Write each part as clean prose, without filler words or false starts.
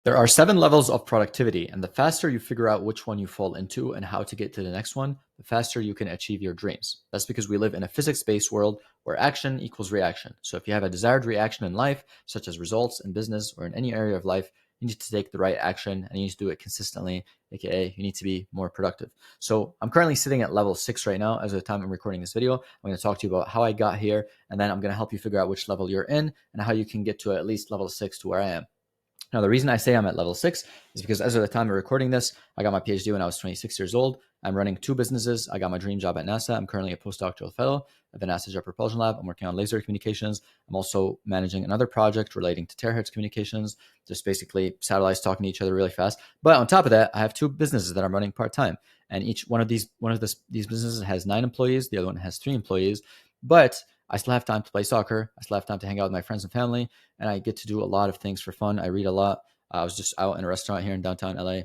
There are 7 levels of productivity, and the faster you figure out which one you fall into and how to get to the next one, the faster you can achieve your dreams. That's because we live in a physics-based world where action equals reaction. So if you have a desired reaction in life, such as results in business or in any area of life, you need to take the right action and you need to do it consistently, aka you need to be more productive. So I'm currently sitting at level 6 right now as of the time I'm recording this video. I'm going to talk to you about how I got here, and then I'm going to help you figure out which level you're in and how you can get to at least level 6 to where I am. Now, the reason I say I'm at level 6 is because as of the time of recording this, I got my PhD when I was 26 years old. I'm running 2 businesses. I got my dream job at NASA. I'm currently a postdoctoral fellow at the NASA Jet Propulsion Lab. I'm working on laser communications. I'm also managing another project relating to terahertz communications, just basically satellites talking to each other really fast. But on top of that, I have 2 businesses that I'm running part-time. And each one of these businesses has 9 employees. The other one has 3 employees. But I still have time to play soccer. I still have time to hang out with my friends and family, and I get to do a lot of things for fun. I read a lot. I was just out in a restaurant here in downtown LA.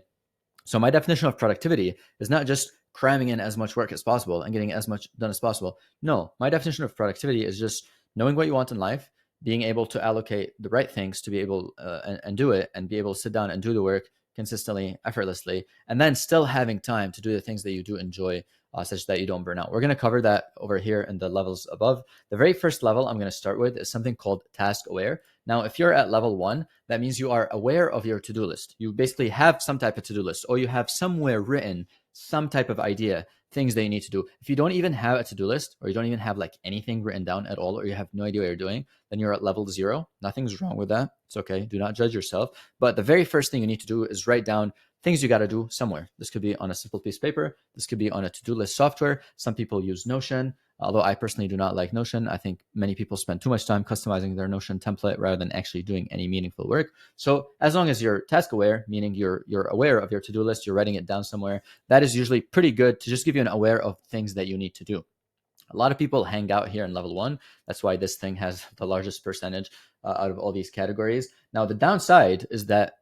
So my definition of productivity is not just cramming in as much work as possible and getting as much done as possible. No, my definition of productivity is just knowing what you want in life, being able to allocate the right things to be able and do it, and be able to sit down and do the work consistently, effortlessly, and then still having time to do the things that you do enjoy, such that you don't burn out. We're going to cover that over here in the levels above. The very first level I'm going to start with is something called task aware. Now, if you're at level 1, that means you are aware of your to-do list. You basically have some type of to-do list, or you have somewhere written some type of idea, things that you need to do. If you don't even have a to-do list, or you don't even have like anything written down at all, or you have no idea what you're doing, then you're at level 0. Nothing's wrong with that. It's okay. Do not judge yourself. But the very first thing you need to do is write down things you got to do somewhere. This could be on a simple piece of paper. This could be on a to-do list software. Some people use Notion, although I personally do not like Notion. I think many people spend too much time customizing their Notion template rather than actually doing any meaningful work. So as long as you're task aware, meaning you're aware of your to-do list, you're writing it down somewhere, that is usually pretty good to just give you an aware of things that you need to do. A lot of people hang out here in level 1. That's why this thing has the largest percentage out of all these categories. Now, the downside is that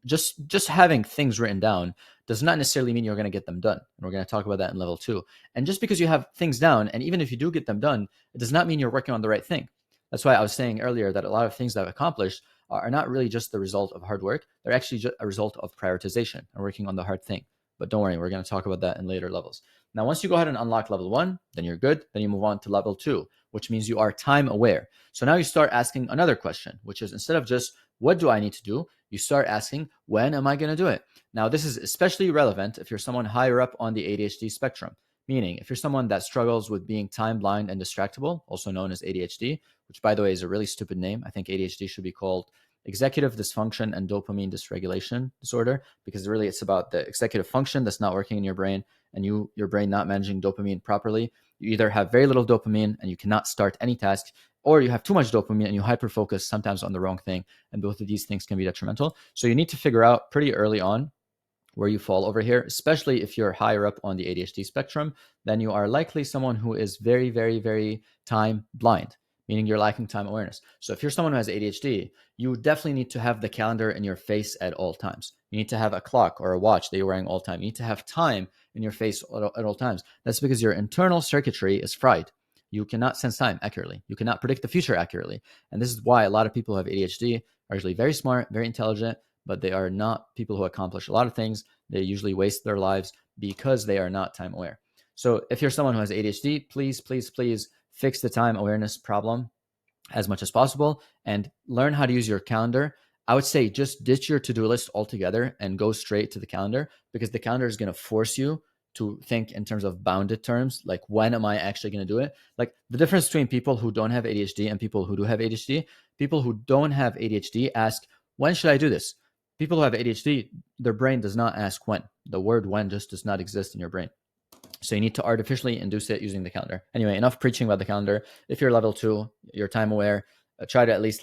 just having things written down does not necessarily mean you're going to get them done. And we're going to talk about that in level 2. And just because you have things down, and even if you do get them done, it does not mean you're working on the right thing. That's why I was saying earlier that a lot of things that I've accomplished are not really just the result of hard work. They're actually just a result of prioritization and working on the hard thing. But don't worry, we're going to talk about that in later levels. Now, once you go ahead and unlock level 1, then you're good. Then you move on to level 2, which means you are time aware. So now you start asking another question, which is, instead of just what do I need to do, you start asking, when am I going to do it? Now, this is especially relevant if you're someone higher up on the ADHD spectrum, meaning if you're someone that struggles with being time blind and distractible, also known as ADHD, which, by the way, is a really stupid name. I think ADHD should be called executive dysfunction and dopamine dysregulation disorder, because really it's about the executive function that's not working in your brain, and your brain not managing dopamine properly. You either have very little dopamine and you cannot start any task, or you have too much dopamine and you hyperfocus sometimes on the wrong thing. And both of these things can be detrimental. So you need to figure out pretty early on where you fall over here, especially if you're higher up on the ADHD spectrum. Then you are likely someone who is very, very, very time blind, meaning you're lacking time awareness. So if you're someone who has ADHD, you definitely need to have the calendar in your face at all times. You need to have a clock or a watch that you're wearing all the time. You need to have time in your face at all times. That's because your internal circuitry is fried. You cannot sense time accurately. You cannot predict the future accurately. And this is why a lot of people who have ADHD are usually very smart, very intelligent, but they are not people who accomplish a lot of things. They usually waste their lives because they are not time aware. So if you're someone who has ADHD, please, please, please fix the time awareness problem as much as possible and learn how to use your calendar. I would say just ditch your to-do list altogether and go straight to the calendar, because the calendar is going to force you to think in terms of bounded terms, like when am I actually going to do it? Like the difference between people who don't have ADHD and people who do have ADHD, people who don't have ADHD ask, when should I do this? People who have ADHD, their brain does not ask when. The word when just does not exist in your brain. So you need to artificially induce it using the calendar. Anyway, enough preaching about the calendar. If you're level 2, you're time aware, try to at least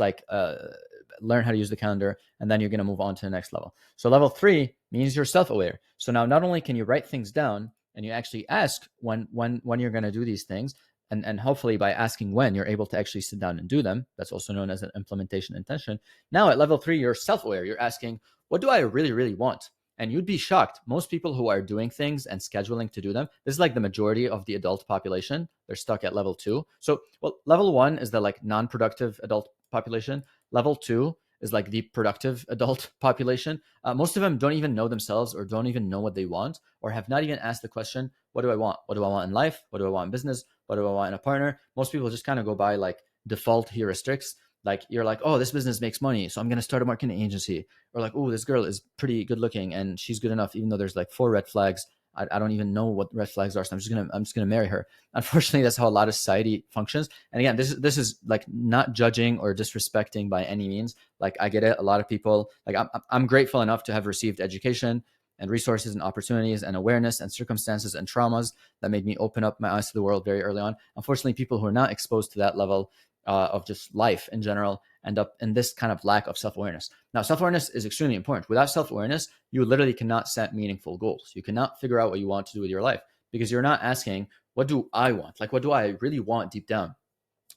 learn how to use the calendar, and then you're going to move on to the next level. So level 3 means you're self-aware. So now not only can you write things down and you actually ask when you're going to do these things, and hopefully by asking when, you're able to actually sit down and do them. That's also known as an implementation intention. Now at level 3, you're self-aware. You're asking, what do I really, really want? And you'd be shocked. Most people who are doing things and scheduling to do them, this is like the majority of the adult population. They're stuck at level 2. So, well, level 1 is the like non-productive adult population. Level 2 is like the productive adult population. Most of them don't even know themselves or don't even know what they want, or have not even asked the question, what do I want? What do I want in life? What do I want in business? What do I want in a partner? Most people just kind of go by like default heuristics. Like you're like, oh, this business makes money, so I'm going to start a marketing agency. Or like, oh, this girl is pretty good looking and she's good enough, even though there's like 4 red flags. I don't even know what red flags are, so I'm just gonna marry her. Unfortunately, that's how a lot of society functions. And again, this is like not judging or disrespecting by any means. Like I get it. A lot of people, like I'm grateful enough to have received education and resources and opportunities and awareness and circumstances and traumas that made me open up my eyes to the world very early on. Unfortunately, people who are not exposed to that level of just life in general end up in this kind of lack of self-awareness. Now, self-awareness is extremely important. Without self-awareness, you literally cannot set meaningful goals. You cannot figure out what you want to do with your life because you're not asking, what do I want? Like, what do I really want deep down?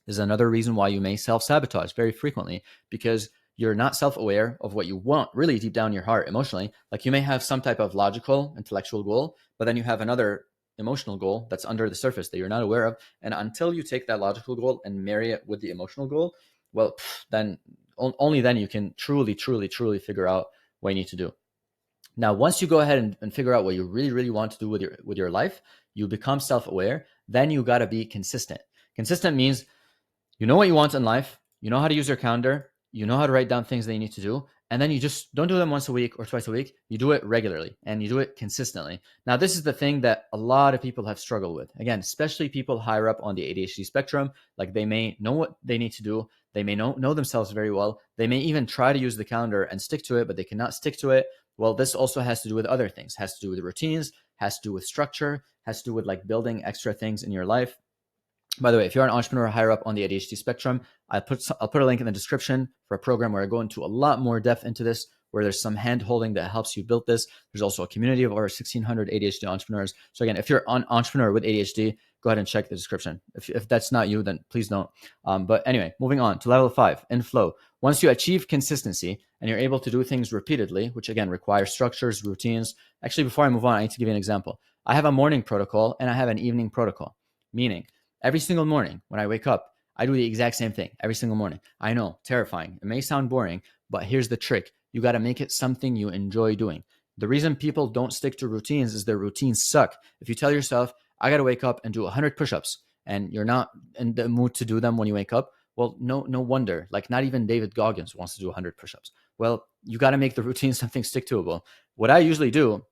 This is another reason why you may self-sabotage very frequently, because you're not self-aware of what you want really deep down in your heart emotionally. Like you may have some type of logical, intellectual goal, but then you have another emotional goal that's under the surface that you're not aware of. And until you take that logical goal and marry it with the emotional goal, well, then only then you can truly, truly, truly figure out what you need to do. Now, once you go ahead and figure out what you really, really want to do with your life, you become self-aware. Then you got to be consistent. Consistent means you know what you want in life, you know how to use your calendar, you know how to write down things that you need to do, and then you just don't do them once a week or twice a week. You do it regularly and you do it consistently. Now, this is the thing that a lot of people have struggled with. Again, especially people higher up on the ADHD spectrum. Like they may know what they need to do. They may know themselves very well. They may even try to use the calendar and stick to it, but they cannot stick to it. Well, this also has to do with other things. Has to do with routines, has to do with structure, has to do with like building extra things in your life. By the way, if you're an entrepreneur higher up on the ADHD spectrum, I'll put a link in the description for a program where I go into a lot more depth into this, where there's some hand holding that helps you build this. There's also a community of over 1,600 ADHD entrepreneurs. So again, if you're an entrepreneur with ADHD, go ahead and check the description. If that's not you, then please don't. But anyway, moving on to level 5, in flow. Once you achieve consistency and you're able to do things repeatedly, which again requires structures, routines. Actually, before I move on, I need to give you an example. I have a morning protocol and I have an evening protocol, meaning every single morning when I wake up, I do the exact same thing every single morning. I know, terrifying. It may sound boring, but here's the trick. You got to make it something you enjoy doing. The reason people don't stick to routines is their routines suck. If you tell yourself, I got to wake up and do 100 push-ups, and you're not in the mood to do them when you wake up, well, no wonder. Like not even David Goggins wants to do 100 push-ups. Well, you got to make the routine something stick-to-able. What I usually do,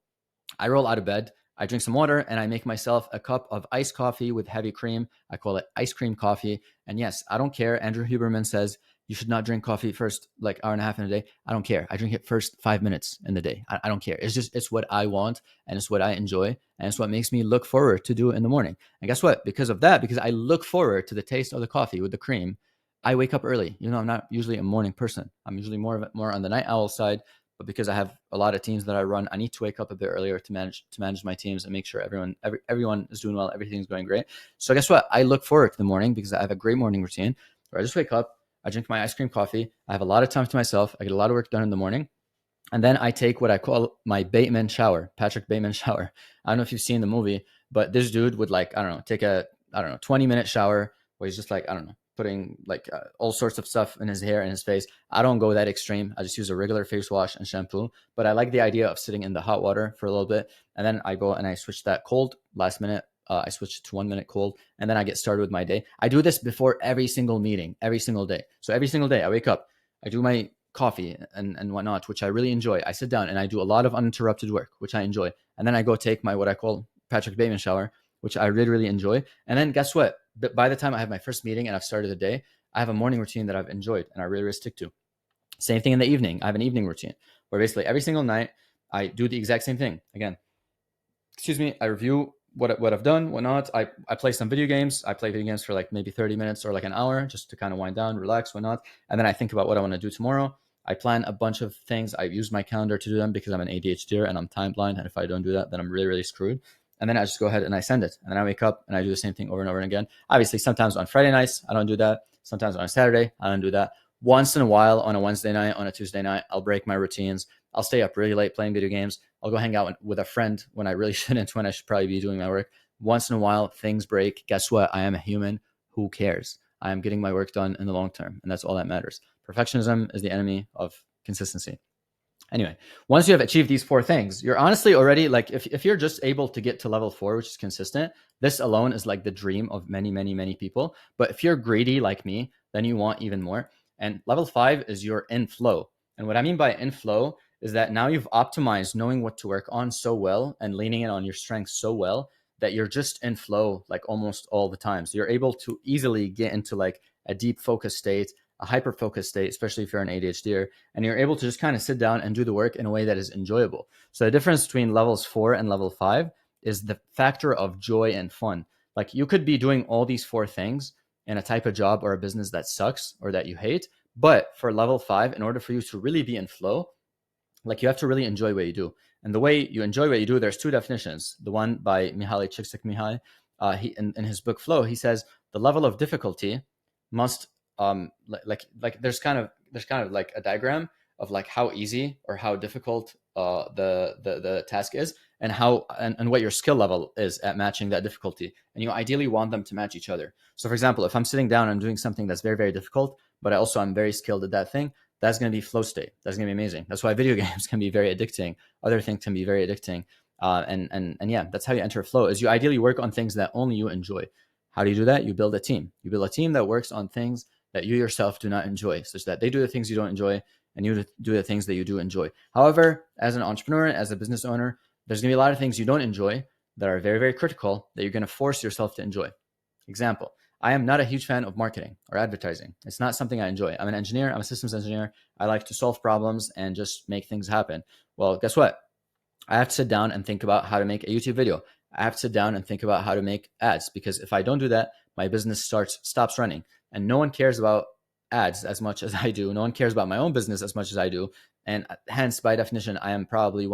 I roll out of bed, I drink some water, and I make myself a cup of iced coffee with heavy cream. I call it ice cream coffee. And yes, I don't care. Andrew Huberman says you should not drink coffee first like hour and a half in a day. I don't care. I drink it first 5 minutes in the day. I don't care. It's what I want and it's what I enjoy. And it's what makes me look forward to do in the morning. And guess what? Because of that, because I look forward to the taste of the coffee with the cream, I wake up early. You know, I'm not usually a morning person. I'm usually more on the night owl side. But because I have a lot of teams that I run, I need to wake up a bit earlier to manage my teams and make sure everyone is doing well, everything's going great. So guess what? I look forward to the morning because I have a great morning routine where I just wake up, I drink my ice cream coffee, I have a lot of time to myself, I get a lot of work done in the morning, and then I take what I call my Bateman shower, Patrick Bateman shower. I don't know if you've seen the movie, but this dude would like, I don't know, take a 20-minute shower where he's just like, I don't know, putting like all sorts of stuff in his hair and his face. I don't go that extreme. I just use a regular face wash and shampoo. But I like the idea of sitting in the hot water for a little bit. And then I go and I switch that cold last minute. I switch to 1 minute cold. And then I get started with my day. I do this before every single meeting, every single day. So every single day I wake up, I do my coffee and whatnot, which I really enjoy. I sit down and I do a lot of uninterrupted work, which I enjoy. And then I go take my what I call Patrick Bateman shower, which I really, really enjoy. And then guess what? By the time I have my first meeting and I've started the day, I have a morning routine that I've enjoyed and I really, really stick to. Same thing in the evening. I have an evening routine where basically every single night I do the exact same thing. Again, I review what I've done, whatnot. I play some video games. I play video games for like maybe 30 minutes or like an hour just to kind of wind down, relax, whatnot. And then I think about what I want to do tomorrow. I plan a bunch of things. I use my calendar to do them because I'm an ADHD and I'm time blind. And if I don't do that, then I'm really, really screwed. And then I just go ahead and I send it. And then I wake up and I do the same thing over and over again. Obviously, sometimes on Friday nights, I don't do that. Sometimes on a Saturday, I don't do that. Once in a while, on a Wednesday night, on a Tuesday night, I'll break my routines. I'll stay up really late playing video games. I'll go hang out with a friend when I really shouldn't, when I should probably be doing my work. Once in a while, things break. Guess what? I am a human. Who cares? I am getting my work done in the long term. And that's all that matters. Perfectionism is the enemy of consistency. Anyway, once you have achieved these 4 things, you're honestly already like, if you're just able to get to level 4, which is consistent, this alone is like the dream of many, many, many people. But if you're greedy like me, then you want even more. And level 5 is your in flow. And what I mean by in flow is that now you've optimized knowing what to work on so well and leaning in on your strengths so well that you're just in flow like almost all the time. So you're able to easily get into like a deep focus state, a hyper focus state, especially if you're an ADHDer, and you're able to just kind of sit down and do the work in a way that is enjoyable. So the difference between levels 4 and level 5 is the factor of joy and fun. Like you could be doing all these 4 things in a type of job or a business that sucks or that you hate, but for level 5, in order for you to really be in flow, like you have to really enjoy what you do. And the way you enjoy what you do, there's 2 definitions. The one by Mihaly Csikszentmihalyi, he in his book Flow, he says the level of difficulty must there's kind of like a diagram of like how easy or how difficult the task is, and how and what your skill level is at matching that difficulty, and you ideally want them to match each other. So for example, if I'm sitting down and I'm doing something that's very, very difficult, but I'm very skilled at that thing, that's going to be flow state. That's going to be amazing. That's why video games can be very addicting. Other things can be very addicting. And yeah, that's how you enter flow, is you ideally work on things that only you enjoy. How do you do that? You build a team. You build a team that works on things that you yourself do not enjoy, such that they do the things you don't enjoy and you do the things that you do enjoy. However, as an entrepreneur, as a business owner, there's going to be a lot of things you don't enjoy that are very, very critical that you're going to force yourself to enjoy. Example, I am not a huge fan of marketing or advertising. It's not something I enjoy. I'm an engineer. I'm a systems engineer. I like to solve problems and just make things happen. Well, guess what? I have to sit down and think about how to make a YouTube video. I have to sit down and think about how to make ads, because if I don't do that, my business stops running. And no one cares about ads as much as I do. No one cares about my own business as much as I do. And hence, by definition, I am probably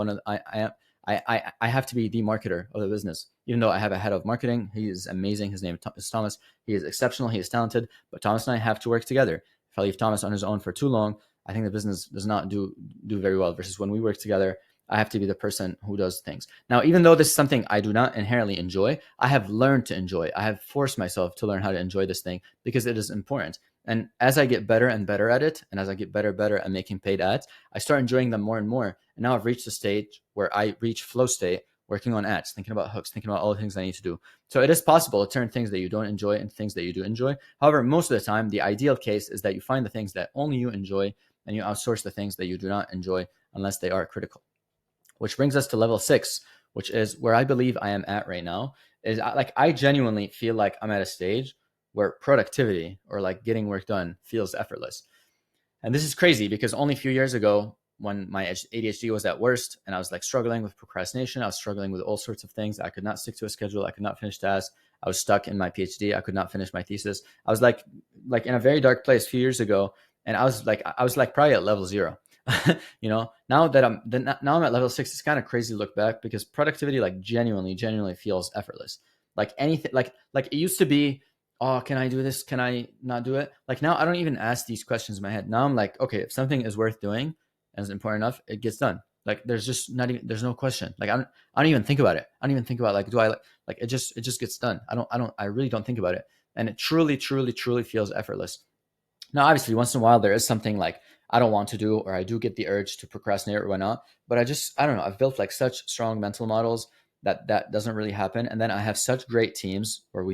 I have to be the marketer of the business, even though I have a head of marketing. He is amazing. His name is Thomas. He is exceptional. He is talented. But Thomas and I have to work together. If I leave Thomas on his own for too long, I think the business does not do very well. Versus when we work together, I have to be the person who does things. Now, even though this is something I do not inherently enjoy, I have learned to enjoy. I have forced myself to learn how to enjoy this thing because it is important. And as I get better and better at it, and as I get better at making paid ads, I start enjoying them more and more. And now I've reached a stage where I reach flow state, working on ads, thinking about hooks, thinking about all the things I need to do. So it is possible to turn things that you don't enjoy into things that you do enjoy. However, most of the time, the ideal case is that you find the things that only you enjoy and you outsource the things that you do not enjoy unless they are critical. Which brings us to level 6, which is where I believe I am at right now. Is like I genuinely feel like I'm at a stage where productivity or like getting work done feels effortless. And this is crazy because only a few years ago, when my ADHD was at worst and I was like struggling with procrastination, I was struggling with all sorts of things. I could not stick to a schedule. I could not finish tasks. I was stuck in my PhD. I could not finish my thesis. I was like in a very dark place a few years ago. And I was like probably at level 0. Now that I'm at level 6, it's kind of crazy to look back because productivity like genuinely feels effortless. Like anything, like it used to be, oh, can I do this? Can I not do it? Like now I don't even ask these questions in my head. Now I'm like, okay, if something is worth doing and is important enough, it gets done. Like there's no question. Like I don't even think about it. I don't even think about like, do I like it just gets done. I really don't think about it. And it truly feels effortless. Now, obviously, once in a while, there is something like I don't want to do, or I do get the urge to procrastinate or whatnot. But I don't know. I've built like such strong mental models that doesn't really happen. And then I have such great teams where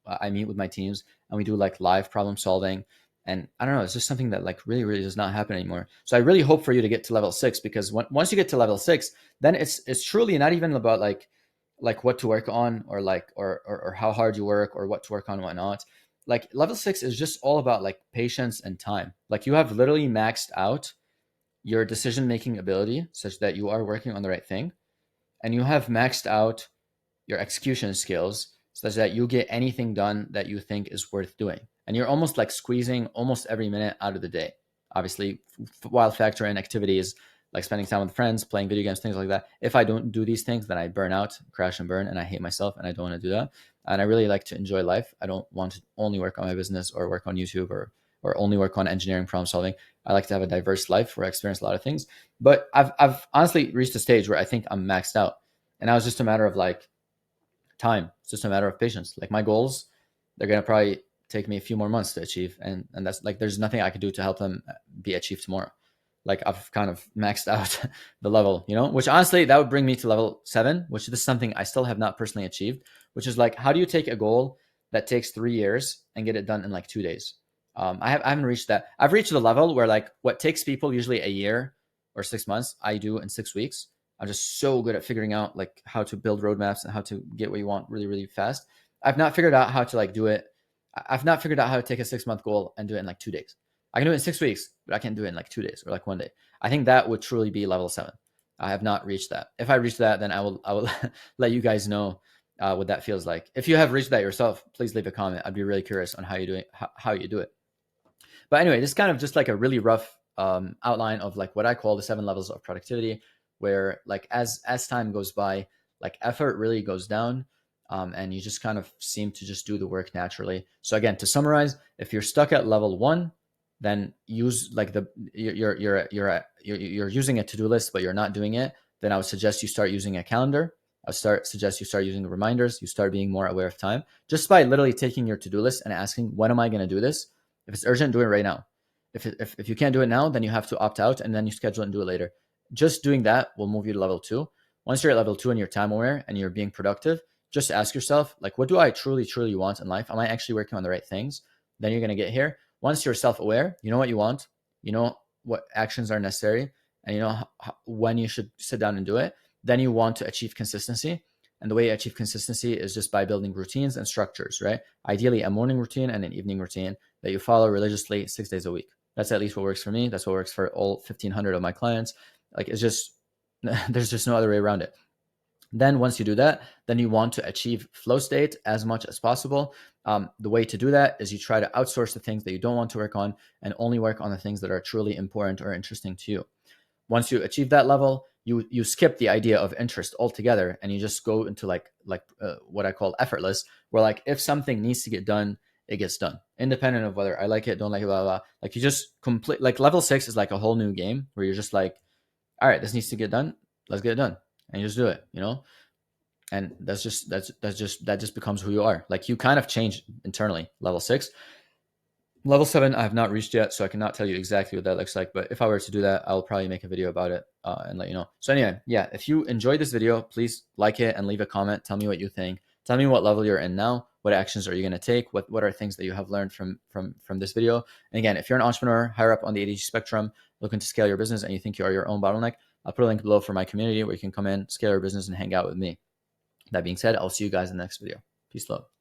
I meet with my teams and we do like live problem solving. And I don't know, it's just something that like really does not happen anymore. So I really hope for you to get to level 6, because once you get to level 6, then it's truly not even about like what to work on or like or how hard you work or what to work on and whatnot. Like level 6 is just all about like patience and time. Like you have literally maxed out your decision making ability such that you are working on the right thing, and you have maxed out your execution skills such that you get anything done that you think is worth doing. And you're almost like squeezing almost every minute out of the day. Obviously, while factor in activities like spending time with friends, playing video games, things like that. If I don't do these things, then I burn out, crash and burn, and I hate myself, and I don't want to do that. And I really like to enjoy life. I don't want to only work on my business or work on YouTube or only work on engineering problem solving. I like to have a diverse life where I experience a lot of things. But I've honestly reached a stage where I think I'm maxed out. And now it's just a matter of like time. It's just a matter of patience. Like my goals, they're going to probably take me a few more months to achieve. And that's like, there's nothing I could do to help them be achieved tomorrow. Like I've kind of maxed out the level, which honestly, that would bring me to level 7, which is something I still have not personally achieved, which is like, how do you take a goal that takes 3 years and get it done in like 2 days? I haven't reached that. I've reached the level where like what takes people usually a year or 6 months, I do in 6 weeks. I'm just so good at figuring out like how to build roadmaps and how to get what you want really, really fast. I've not figured out how to like do it. I've not figured out how to take a 6-month goal and do it in like 2 days. I can do it in 6 weeks, but I can't do it in like 2 days or like 1 day. I think that would truly be level 7. I have not reached that. If I reach that, then I will let you guys know what that feels like. If you have reached that yourself, please leave a comment. I'd be really curious on how you do it, how you do it. But anyway, this is kind of just like a really rough outline of like what I call the 7 levels of productivity, where like as time goes by, like effort really goes down, and you just kind of seem to just do the work naturally. So again, to summarize, if you're stuck at level 1, then use like you're using a to-do list, but you're not doing it. Then I would suggest you start using a calendar. Suggest you start using reminders. You start being more aware of time just by literally taking your to-do list and asking, when am I going to do this? If it's urgent, do it right now. If you can't do it now, then you have to opt out and then you schedule it and do it later. Just doing that will move you to level 2. Once you're at level 2 and you're time aware and you're being productive, just ask yourself, like, what do I truly, truly want in life? Am I actually working on the right things? Then you're going to get here. Once you're self-aware, you know what you want, you know what actions are necessary, and you know when you should sit down and do it. Then you want to achieve consistency. And the way you achieve consistency is just by building routines and structures, right? Ideally, a morning routine and an evening routine that you follow religiously 6 days a week. That's at least what works for me. That's what works for all 1,500 of my clients. Like, it's just, there's just no other way around it. Then once you do that, then you want to achieve flow state as much as possible. The way to do that is you try to outsource the things that you don't want to work on and only work on the things that are truly important or interesting to you. Once you achieve that level, you skip the idea of interest altogether and you just go into like what I call effortless, where like if something needs to get done, it gets done, independent of whether I like it, don't like it, blah, blah, blah. Like you just complete, like level 6 is like a whole new game where you're just like, all right, this needs to get done. Let's get it done. And you just do it, and that just becomes who you are. Like you kind of change internally. Level 6. Level 7, I have not reached yet, so I cannot tell you exactly what that looks like. But if I were to do that, I'll probably make a video about it and let you know. So anyway, yeah, if you enjoyed this video, please like it and leave a comment. Tell me what you think. Tell me what level you're in now. What actions are you going to take? What are things that you have learned from this video? And again, if you're an entrepreneur higher up on the ADHD spectrum, looking to scale your business and you think you are your own bottleneck, I'll put a link below for my community where you can come in, scale your business, and hang out with me. That being said, I'll see you guys in the next video. Peace, love.